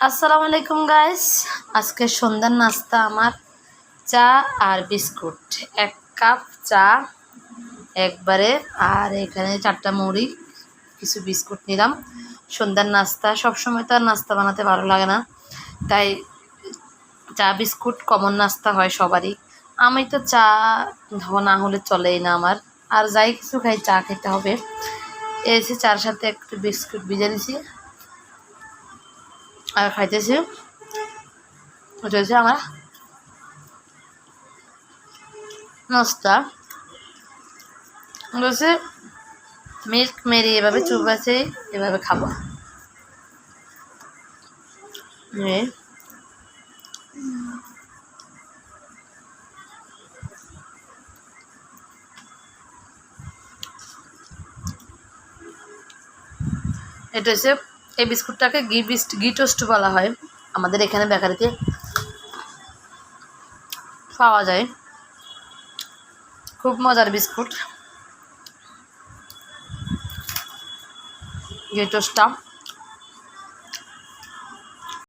আসসালামু আলাইকুম গাইস। আজকে সন্ধ্যার নাস্তা আমার চা আর বিস্কুট, 1 কাপ চা একবারে, আর এখানে 4টা মুড়ি, কিছু বিস্কুট নিলাম। সন্ধ্যার নাস্তা সবসময় তো আর নাস্তা বানাতে ভালো লাগে না, তাই চা বিস্কুট কমন নাস্তা হয় সবারই। আমি তো চা না হলে চলেই না আমার, আর যাই কিছু খাই চা খেতে হবে। এসে চার সাথে একটু বিস্কুট ভিজে দিছি আর খাইতেছি। ওটা হচ্ছে আমার নাস্তা। বলছে মিল্ক মেরি এভাবে চুবাছে, এভাবে খাবো। এটা হচ্ছে, এই বিস্কুটটাকে ঘি টোস্ট বলা হয়, আমাদের এখানে বেকারিতে পাওয়া যায়। খুব মজার বিস্কুট ঘি টোস্টটা।